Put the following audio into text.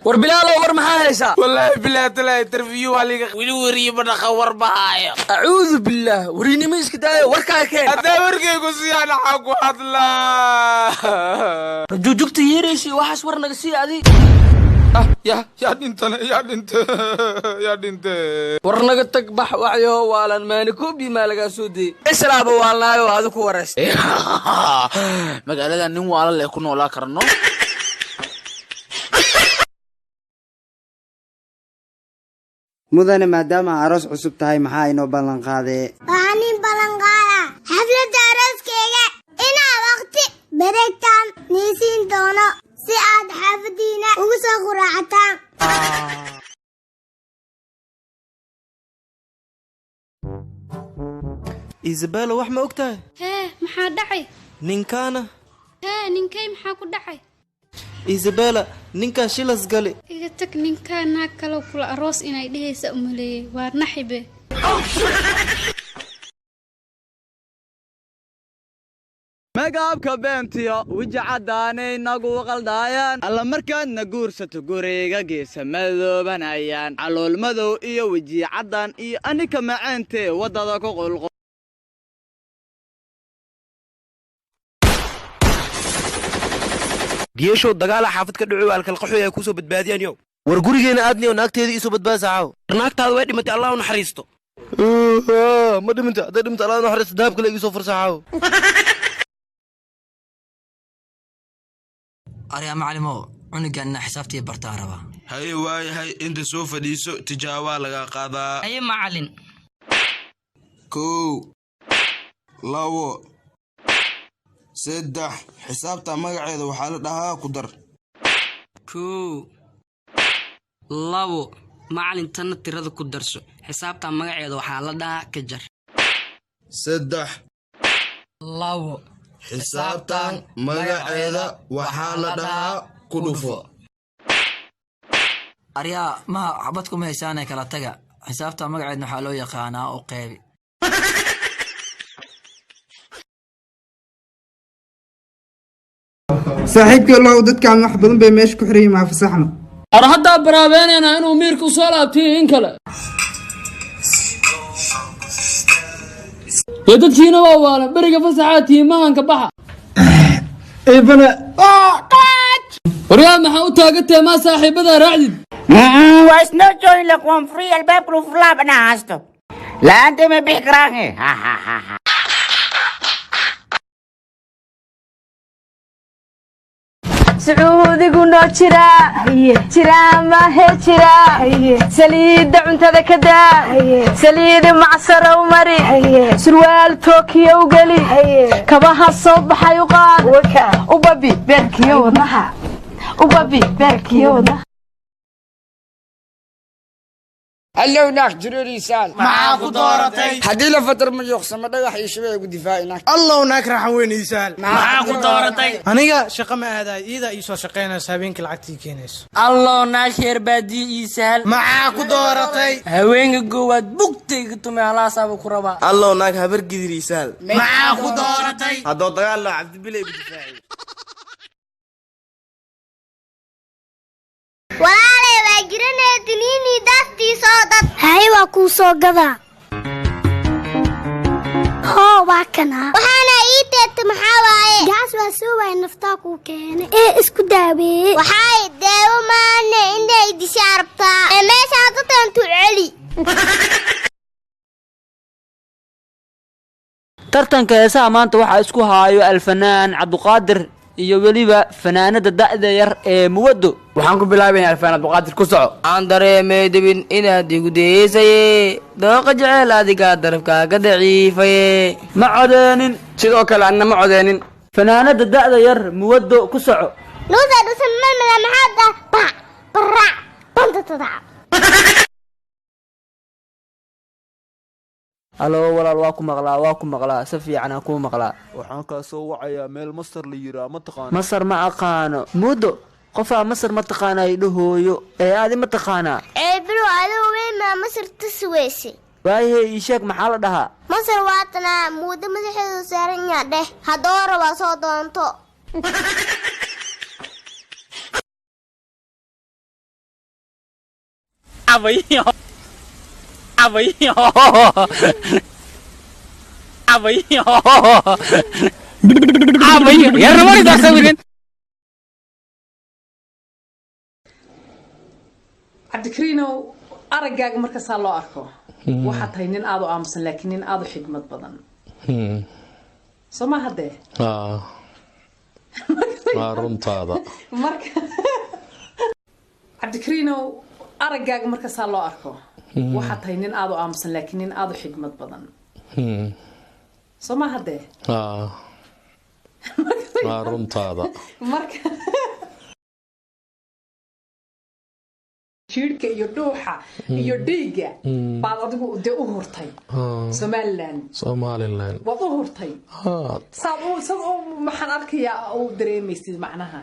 war bilaal war maxaa haysaa wallahi bilaad la interview waliga wili wariye badqa war bahaya a'uudu billah warinimo iska daayo warkaa keen hada warkaygu siyaana xaq ku hadla rajujugta yeeraysi waxaas war naga sii adi ya dinte war naga tag bax waxyo waalan maani koobi ma laga soo deey islaaba waalnaayo aad ku wareystay magaalada nin waala leh ku noolaa karno mudane maadaama aroos cusub tahay maxaa inoo ballan qaaday waxaan ballan qaadaa xafladda arooskeyga inaa waqti bareegtaan niisiin doono si aad xaafadiina ugu soo quraacataan Isabella wax ma ogtahay maxaa dhacay ninkaana ninkay maxaa ku dhacay Isabella ninka shilas gali iga tag ninkaana kala kula aroos inay dhigaysa umaleeyay waa naxibe magaabka beentiyo wajacadaanay nagu qaldaayaan alla markaadna guursato guriga geesa madoobanayaan calool madow iyo weji cadaan iyo anika macaantee wadada ku qulqo geesho dagaal xaafad ka dhaco alkal qaxooy ay ku soo badbaadiyaan yow war gurigeena aadni oo naagteedii isoo badbaasaaw naagtaadu way dhimatay allah u naxariisto ma dhimanta haday dhimta allah u naxariisto daab kale igu soo farsaaxaaw arya macallimo cunugan xisaabtii bartaa raba hay waayahay inta soo fadhiiso tijaabo laga qaadaa ay macallin 1 2 3 xisaabta magaceeda waxa la dhahaa ku dar 2 2 macallin tan tirada ku darso xisaabta magaceeda waxa la dhahaa ka jar 3 2 xisaabtan magaceeda waxa la dhahaa ku dhufo arya ma xabad ku meeshaanay kala taga xisaabta magaceedna waxa loo yaqaanaa oo qeybi saaxiibkii Allah dadkaan wax badan bay meesha ku xiriyay ma fasaxno ar hadda baraabeena inuu miirku soo laabtay in kale dadkiina waa waala bariga fasaxaati mahanka baxa ibna waryaa maxaa u taagatay ma saaxiibada raacdid waa isna join la qoom free albaab ku furlaab ana haasto la anta ma bixkraahe sacuudigu noo jira ma he jira saliida cuntada ka daa saliida macsaro u mari surwaal Tokyo gali kabaha soo baxay u qaad u babi beerkiyo wadaha allow naak jiririisaan maxaa ku dooratay hadii la fatar ma yoqsama dhagax iyo shabay ugu difaacina allow naak raxan weynaysan maxaa ku dooratay aniga shaqo ma aaday ida ii soo shaqeynaysa habeenkii lacagtii keenayso allow naak heer baadi isahal maxaa ku dooratay haweenka goowaad bugtayga tumay halaasaaba ku raba allow naak habar gidiriisaan maxaa ku dooratay hadoo dagaal la cabdi bilay ugu difaaci walaale waa jiranay tiniini daaftii soo dad hay waa ku soo gadaa waa kana waxaana ii teetay maxaa waaye gaas waa soo waay naftaa ku keenay isku daaweeyay waxay daawo maana inay dishaartaa meesha dadkan tu celi tartanka heesaha maanta waxa isku haayo alfanaan Cabduqaadir iyo waliba fanaanada da'da yar ee Muwado waxaan ku bilaabaynaa alfanaan Cabduqaadir ku soco aan dareemay dibin inaad igu deysay dooqa jecel adiga darafkaaga daciifay ma codeenin sidoo kale anna ma codeenin fanaanada da'da yar Muwado ku soco nuuda dhusan malmada maxaada barra banta tada halo walaal waa ku maqlaa si fiican ku maqlaa waxaan ka soo wacayaa meel Masar la yiraa ma taqaan Masar ma aqaano Mudo qofa Masar ma taqaana ay dhahooyo aadi ma taqaana biro adigu weyn ma Masar tasweysay waaye ii sheeg maxaa la dhahaa Masar waatana Mudo madaxeedu saaran yahay hadoora waa soo doonto abayo abayo abayo abayo yarna mari daaqsadin cabdikariinow araggaaga markasaa loo arko waxaad tahay nin aad u aamusan laakiin nin aad u xigmad badan soo ma haddee runtaada marka cabdikariinow araggaaga markasaa loo arko waxaad tahay nin aad u aamusan laakiin nin aad u xigmad badan soo ma haddee runtaada marka jiirka iyo dhuuxa iyo dhiiga baad adigu dee u hurtay somaliland waad u hurtay saad maxaan arkayaa u dareemaysid macnaha